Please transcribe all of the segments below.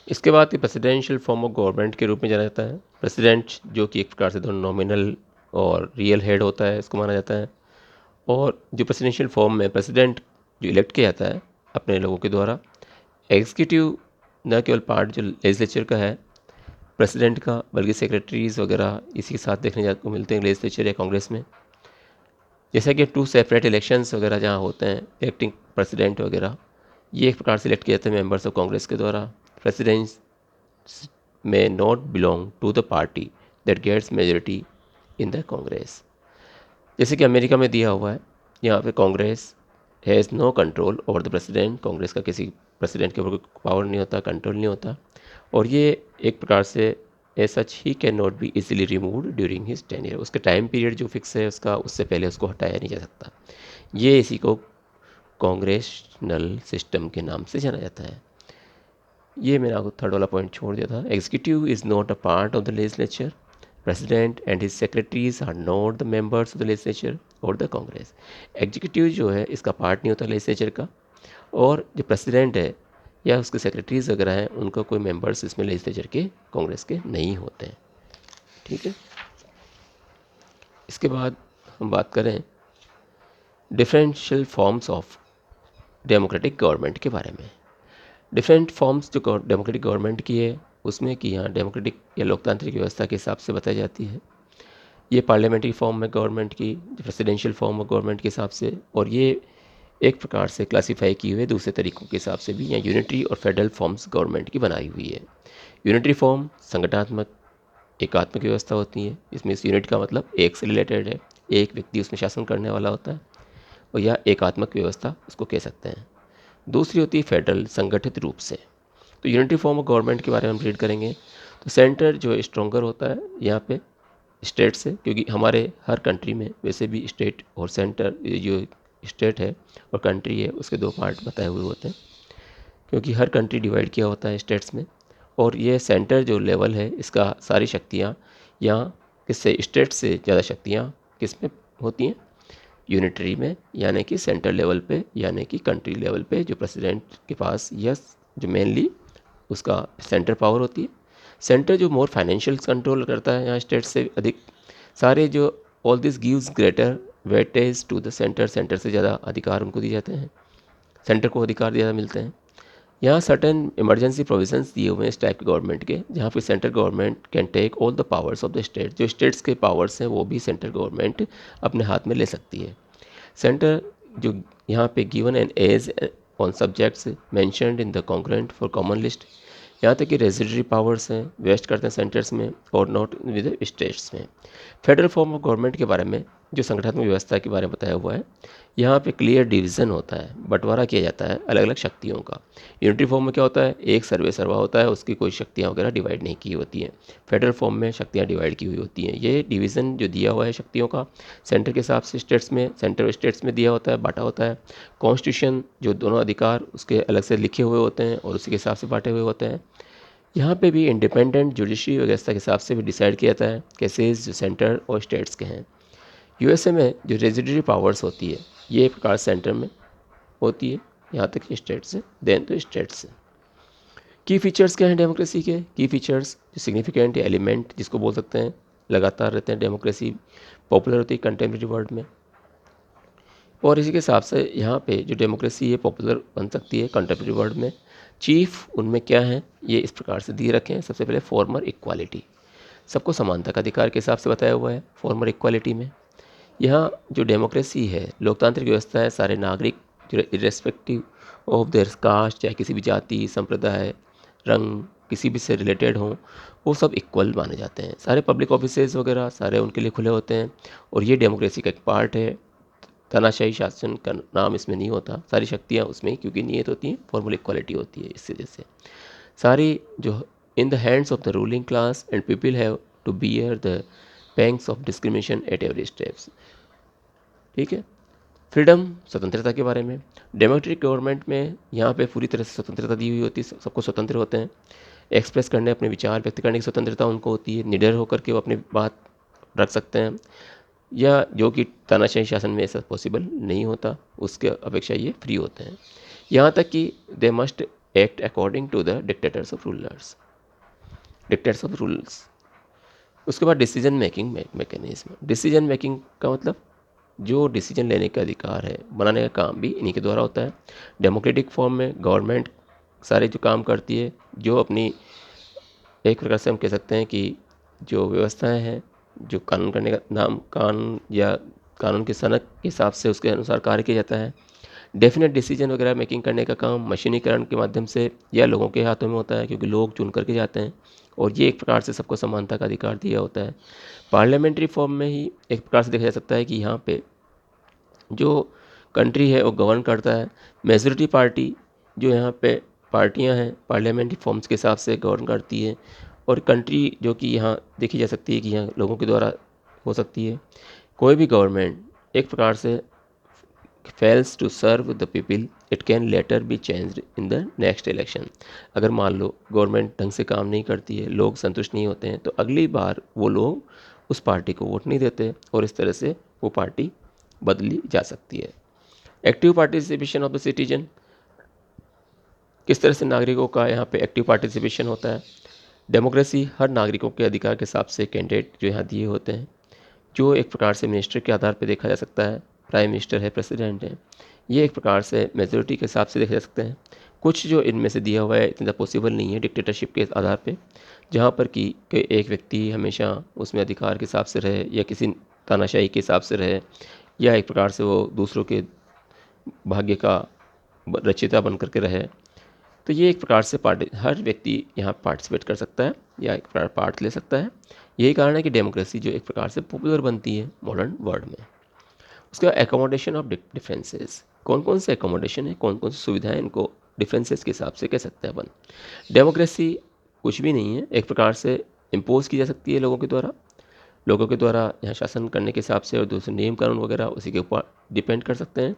इसके बाद ये प्रेसिडेंशियल फॉर्म ऑफ गवर्नमेंट के रूप में जाना जाता है। प्रेसिडेंट जो कि एक प्रकार से दोनों नॉमिनल और रियल हेड होता है, इसको माना जाता है। और जो प्रेसिडेंशियल फॉर्म में प्रेसिडेंट जो इलेक्ट किया जाता है अपने लोगों के द्वारा, एग्जीक्यूटिव न केवल पार्ट जो लेजिस्लेचर का है प्रेसिडेंट का, बल्कि सेक्रेटरीज वगैरह इसी के साथ देखने को मिलते हैं लेजिस्लेचर या कांग्रेस में। जैसा कि 2 सेपरेट इलेक्शंस वगैरह जहाँ होते हैं, इलेक्टिंग प्रेसिडेंट वगैरह, ये एक प्रकार से इलेक्ट किए जाते हैं मेंबर्स ऑफ कांग्रेस के द्वारा। President may not belong to the party that gets majority in the Congress. जैसे कि अमेरिका में दिया हुआ है, यहाँ पे Congress has no control over the president. Congress का किसी प्रेसिडेंट के ऊपर पावर नहीं होता, कंट्रोल नहीं होता। और ये एक प्रकार से as such he can not be easily removed during his tenure. उसका टाइम पीरियड जो फिक्स है उसका, उससे पहले उसको हटाया नहीं जा सकता। ये इसी को कांग्रेशनल सिस्टम के नाम से जाना जाता है। ये मैंने आपको थर्ड वाला पॉइंट छोड़ दिया था। Executive is not a part of the legislature. President and his secretaries are not the members of the legislature और द कांग्रेस। एग्जीक्यूटिव जो है इसका पार्ट नहीं होता लेजिस्लेचर का, और जो प्रेसिडेंट है या उसके सेक्रेटरीज वगैरह हैं उनका कोई मेंबर्स इसमें लेजिस्लेचर के, कांग्रेस के नहीं होते हैं। ठीक है। इसके बाद हम बात करें differential forms of democratic government के बारे में। डिफरेंट फॉर्म्स जो डेमोक्रेटिक गवर्नमेंट की है उसमें कि यहाँ डेमोक्रेटिक या लोकतांत्रिक व्यवस्था के हिसाब से बताई जाती है। ये पार्लियामेंट्री फॉर्म में गवर्नमेंट की, प्रेसिडेंशियल फॉर्म ऑफ गवर्नमेंट के हिसाब से, और ये एक प्रकार से क्लासीफाई की हुई है दूसरे तरीकों के हिसाब से भी। यहाँ यूनिटरी और फेडरल फॉर्म्स गवर्नमेंट की बनाई हुई है। यूनिटरी फॉर्म संगठनात्मक एकात्मक व्यवस्था होती है। इसमें इस यूनिट का मतलब एक से रिलेटेड है, एक व्यक्ति उसमें शासन करने वाला होता है, और यह एकात्मक व्यवस्था उसको कह सकते हैं। दूसरी होती है फेडरल, संगठित रूप से। तो यूनिटरी फॉर्म ऑफ गवर्नमेंट के बारे में हम रीड करेंगे तो सेंटर जो है स्ट्रॉन्गर होता है यहाँ पे स्टेट से, क्योंकि हमारे हर कंट्री में वैसे भी स्टेट और सेंटर, जो स्टेट है और कंट्री है उसके दो पार्ट बताए हुए होते हैं, क्योंकि हर कंट्री डिवाइड किया होता है स्टेट्स में। और ये सेंटर जो लेवल है इसका सारी शक्तियाँ यहाँ किससे, स्टेट से ज़्यादा शक्तियाँ किस में होती हैं, यूनिटरी में, यानी कि सेंटर लेवल पे, यानी कि कंट्री लेवल पे जो प्रेसिडेंट के पास यस जो मेनली उसका सेंटर पावर होती है। सेंटर जो मोर फाइनेंशियल कंट्रोल करता है यहाँ स्टेट से अधिक, सारे जो all this gives greater weightage to the centre. Centre से ज़्यादा अधिकार उनको दिए जाते हैं, सेंटर को अधिकार ज़्यादा मिलते हैं। यहाँ सर्टेन इमरजेंसी प्रोविजंस दिए हुए हैं इस टाइप के गवर्नमेंट के, जहाँ पे central government can take all the powers of the state. जो स्टेट्स के पावर्स हैं वो भी सेंट्रल गवर्नमेंट अपने हाथ में ले सकती है। सेंटर जो यहाँ पे given an edge on subjects mentioned in the concurrent for common list, यहाँ तक कि रेजिडरी पावर्स हैं वेस्ट करते हैं सेंटर्स में और नॉट विद स्टेट्स में। फेडरल फॉर्म ऑफ गवर्नमेंट के बारे में, जो संगठनात्मक व्यवस्था के बारे में बताया हुआ है, यहाँ पे क्लियर डिवीज़न होता है, बंटवारा किया जाता है अलग अलग शक्तियों का। यूनिटरी फॉर्म में क्या होता है, एक सर्वे सर्वा होता है, उसकी कोई शक्तियाँ वगैरह डिवाइड नहीं की होती हैं। फेडरल फॉर्म में शक्तियाँ डिवाइड की हुई होती हैं। ये डिवीज़न जो दिया हुआ है शक्तियों का सेंटर के हिसाब से स्टेट्स में, सेंटर और स्टेट्स में दिया होता है, बांटा होता है। कॉन्स्टिट्यूशन जो दोनों अधिकार उसके अलग से लिखे हुए होते हैं और उसी के हिसाब से बांटे हुए होते हैं। यहाँ पे भी इंडिपेंडेंट जुडिशरी व्यवस्था के हिसाब से भी डिसाइड किया जाता है केसेस जो सेंटर और स्टेट्स के हैं। यूएसए में जो रेजिडरी पावर्स होती है ये एक प्रकार सेंटर में होती है, यहाँ तक स्टेट से, देन तो स्टेट से। की फीचर्स क्या हैं डेमोक्रेसी के? की फीचर्स जो सिग्निफिकेंट एलिमेंट जिसको बोल सकते हैं लगातार रहते हैं, डेमोक्रेसी पॉपुलर होती है कंटेम्प्रेरी वर्ल्ड में। और इसी के हिसाब से यहाँ पे जो डेमोक्रेसी है पॉपुलर बन सकती है कंटेम्प्रेरी वर्ल्ड में। चीफ उनमें क्या है ये इस प्रकार से दिए रखे हैं। सबसे पहले फॉर्मर इक्वालिटी, सबको समानता का अधिकार के हिसाब से बताया हुआ है फॉर्मर इक्वालिटी में। यहाँ जो डेमोक्रेसी है, लोकतांत्रिक व्यवस्था है, सारे नागरिक जो इरेस्पेक्टिव ऑफ देयर कास्ट, चाहे किसी भी जाति, संप्रदाय, रंग, किसी भी से रिलेटेड हों, वो सब इक्वल माने जाते हैं। सारे पब्लिक ऑफिसेज वगैरह सारे उनके लिए खुले होते हैं, और ये डेमोक्रेसी का एक पार्ट है। तानाशाही शासन का नाम इसमें नहीं होता, सारी शक्तियाँ उसमें ही क्योंकि नियत होती हैं, फॉर्मल इक्वालिटी होती है इस वजह से। सारी जो in the hands of the ruling class and people have to bear the pangs of discrimination at every steps. ठीक है। फ्रीडम, स्वतंत्रता के बारे में, डेमोक्रेटिक गवर्नमेंट में यहाँ पे पूरी तरह से स्वतंत्रता दी हुई होती है, सबको स्वतंत्र होते हैं। एक्सप्रेस करने, अपने विचार व्यक्त करने की स्वतंत्रता उनको होती है, निडर होकर के वो अपनी बात रख सकते हैं, या जो कि तानाशाही शासन में ऐसा पॉसिबल नहीं होता, उसके अपेक्षा ये फ्री होते हैं। यहाँ तक कि they must act according to the dictators of rules. उसके बाद decision making mechanism. Decision making का मतलब जो डिसीजन लेने का अधिकार है, बनाने का काम भी इन्हीं के द्वारा होता है। डेमोक्रेटिक फॉर्म में गवर्नमेंट सारे जो काम करती है, जो अपनी एक प्रकार से हम कह सकते हैं कि जो व्यवस्थाएं हैं, जो कानून करने का नाम कानून या कानून की सनक के हिसाब से उसके अनुसार कार्य किया जाता है। डेफिनेट डिसीजन वगैरह मेकिंग करने का काम मशीनीकरण के माध्यम से या लोगों के हाथों में होता है, क्योंकि लोग चुन करके जाते हैं और ये एक प्रकार से सबको समानता का अधिकार दिया होता है। पार्लियामेंट्री फॉर्म में ही एक प्रकार से देखा जा सकता है कि यहाँ पे जो कंट्री है वो गवर्न करता है। मेजॉरिटी पार्टी जो यहाँ पे पार्टियाँ हैं पार्लियामेंट्री फॉर्म्स के हिसाब से गवर्न करती है, और कंट्री जो कि यहाँ देखी जा सकती है कि यहाँ लोगों के द्वारा हो सकती है। कोई भी गवर्नमेंट एक प्रकार से fails to serve the people, it can later be changed in the next election. अगर मान लो गवर्नमेंट ढंग से काम नहीं करती है, लोग संतुष्ट नहीं होते हैं, तो अगली बार वो लोग उस पार्टी को वोट नहीं देते और इस तरह से वो पार्टी बदली जा सकती है। Active participation of the citizen, किस तरह से नागरिकों का यहाँ पे एक्टिव पार्टिसिपेशन होता है। डेमोक्रेसी हर नागरिकों के अधिकार के हिसाब से कैंडिडेट जो यहाँ दिए होते हैं, जो एक प्रकार से मिनिस्टर के आधार पर देखा जा सकता है। प्राइम मिनिस्टर है, प्रेसिडेंट है, ये एक प्रकार से मेजोरिटी के हिसाब से देखे जा सकते हैं। कुछ जो इनमें से दिया हुआ है इतना पॉसिबल नहीं है डिक्टेटरशिप के आधार पे, जहाँ पर कि एक व्यक्ति हमेशा उसमें अधिकार के हिसाब से रहे या किसी तानाशाही के हिसाब से रहे, या एक प्रकार से वो दूसरों के भाग्य का रचयिता बन करके रहे। तो ये एक प्रकार से हर व्यक्ति यहाँ पार्टिसिपेट कर सकता है या एक प्रकार पार्ट ले सकता है। यही कारण है कि डेमोक्रेसी जो एक प्रकार से पॉपुलर बनती है मॉडर्न वर्ल्ड में। उसका एकोमोडेशन ऑफ डिफरेंसेस, कौन कौन से एकोमोडेशन है, कौन कौन सी सुविधाएं इनको डिफरेंसेस के हिसाब से कह सकते हैं अपन। डेमोक्रेसी कुछ भी नहीं है, एक प्रकार से इम्पोज की जा सकती है लोगों के द्वारा यहाँ शासन करने के हिसाब से, और दूसरे नियम कानून वगैरह उसी के ऊपर डिपेंड कर सकते हैं।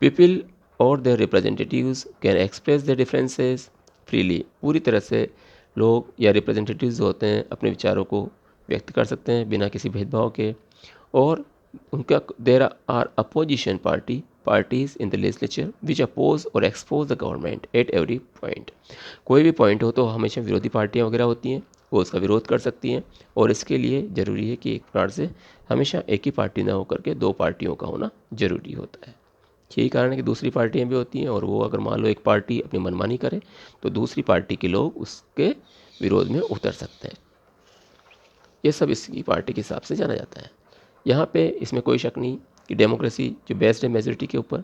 पीपल और their representatives can express their differences freely, पूरी तरह से लोग या रिप्रेजेंटेटिव्स जो होते हैं अपने विचारों को व्यक्त कर सकते हैं बिना किसी भेदभाव के। और उनका there are opposition parties in the legislature which oppose और expose the government at every point. कोई भी पॉइंट हो तो हमेशा विरोधी पार्टियां वगैरह होती हैं, वो उसका विरोध कर सकती हैं, और इसके लिए ज़रूरी है कि एक प्रकार से हमेशा एक ही पार्टी ना होकर के दो पार्टियों का होना ज़रूरी होता है। यही कारण है कि दूसरी पार्टियां भी होती हैं, और वो अगर मान लो एक पार्टी अपनी मनमानी करे तो दूसरी पार्टी के लोग उसके विरोध में उतर सकते हैं। ये सब इसकी पार्टी के हिसाब से जाना जाता है। यहाँ पे इसमें कोई शक नहीं कि डेमोक्रेसी जो बेस्ड है मेजोरिटी के ऊपर।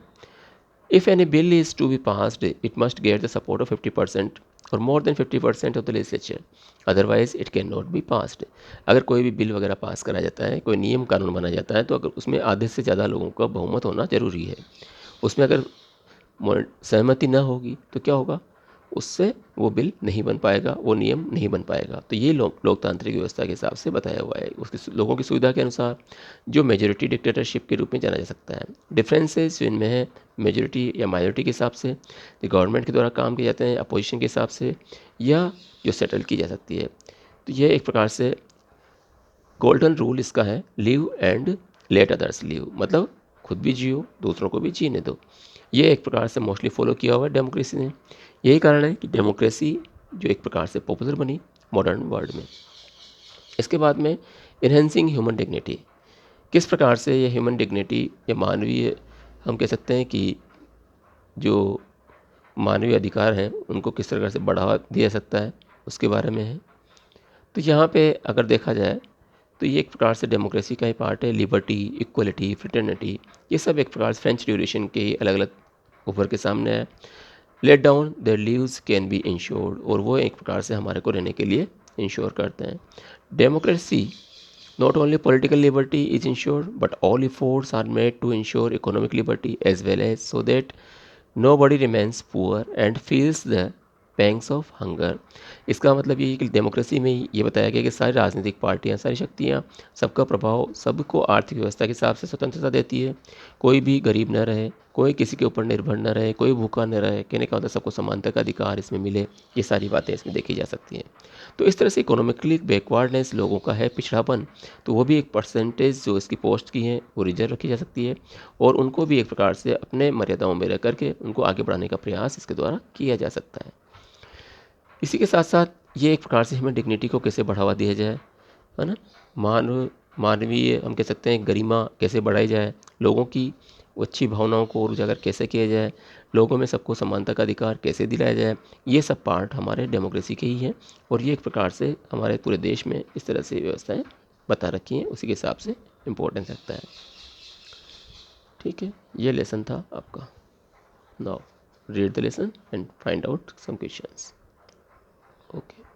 If any bill is to be passed it must get the support of 50% और more than 50% of the legislature, otherwise it can not be passed. अगर कोई भी बिल वगैरह पास करा जाता है, कोई नियम कानून बनाया जाता है, तो अगर उसमें आधे से ज़्यादा लोगों का बहुमत होना जरूरी है। उसमें अगर सहमति ना होगी तो क्या होगा, उससे वो बिल नहीं बन पाएगा, वो नियम नहीं बन पाएगा। तो ये लोकतांत्रिक व्यवस्था के हिसाब से बताया हुआ है, उसके लोगों की सुविधा के अनुसार, जो मेजोरिटी डिक्टेटरशिप के रूप में जाना जा सकता है। डिफरेंसेस इनमें है मेजोरिटी या माइनॉरिटी के हिसाब से, जो गवर्नमेंट के द्वारा काम किए जाते हैं अपोजिशन के हिसाब से, या जो सेटल की जा सकती है। तो ये एक प्रकार से गोल्डन रूल इसका है, live and let others live, मतलब खुद भी जियो दूसरों को भी जीने दो। ये एक प्रकार से मोस्टली फॉलो किया हुआ है डेमोक्रेसी ने। यही कारण है कि डेमोक्रेसी जो एक प्रकार से पॉपुलर बनी मॉडर्न वर्ल्ड में। इसके बाद में इन्हेंसिंग ह्यूमन डिग्निटी, किस प्रकार से ये ह्यूमन डिग्निटी या मानवीय, हम कह सकते हैं कि जो मानवीय अधिकार हैं उनको किस तरह से बढ़ावा दिया जा सकता है, उसके बारे में है। तो यहाँ पे अगर देखा जाए तो ये एक प्रकार से डेमोक्रेसी का ही पार्ट है। लिबर्टी, इक्वलिटी, फ्रेटर्निटी, ये सब एक प्रकार से फ्रेंच रिवॉल्यूशन के अलग अलग उभर के सामने है। Let down their lives can be insured, और वो एक प्रकार से हमारे को रहने के लिए इंश्योर करते हैं। Democracy not only political liberty is insured but all efforts are made to insure economic liberty as well as, so that nobody remains poor and feels the pangs of hunger. इसका मतलब ये कि democracy में ये बताया गया कि सारी राजनीतिक पार्टियां, सारी शक्तियां, सबका प्रभाव सबको आर्थिक व्यवस्था के हिसाब से स्वतंत्रता देती है। कोई भी गरीब न रहे, कोई किसी के ऊपर निर्भर न रहे, कोई भूखा न रहे, कहने का मतलब सबको समानता का अधिकार इसमें मिले, ये सारी बातें इसमें देखी जा सकती हैं। तो इस तरह से इकोनॉमिकली बैकवर्डनेस लोगों का है, पिछड़ापन, तो वो भी एक परसेंटेज जो इसकी पोस्ट की हैं वो रिजर्व रखी जा सकती है, और उनको भी एक प्रकार से अपने मर्यादाओं में रह करके उनको आगे बढ़ाने का प्रयास इसके द्वारा किया जा सकता है। इसी के साथ साथ ये एक प्रकार से हमें डिग्निटी को कैसे बढ़ावा दिया जाए, है ना, मानवीय हम कह सकते हैं गरिमा कैसे बढ़ाई जाए, लोगों की अच्छी भावनाओं को और उजागर कैसे किया जाए, लोगों में सबको समानता का अधिकार कैसे दिलाया जाए, ये सब पार्ट हमारे डेमोक्रेसी के ही हैं। और ये एक प्रकार से हमारे पूरे देश में इस तरह से व्यवस्थाएं बता रखी हैं, उसी के हिसाब से इम्पोर्टेंस रखता है। ठीक है, ये लेसन था आपका। Now read the lesson and find out some questions. Okay.